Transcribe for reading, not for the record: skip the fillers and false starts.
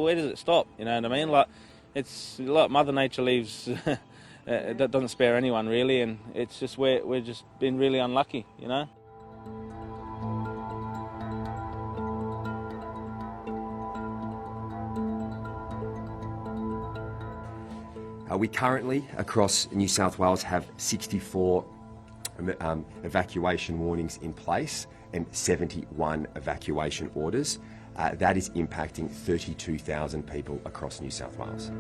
well, where does it stop? You know what I mean? Like, it's like Mother Nature leaves. That doesn't spare anyone really, and it's just we're just been really unlucky, you know. We currently, across New South Wales, have 64 evacuation warnings in place and 71 evacuation orders. That is impacting 32,000 people across New South Wales.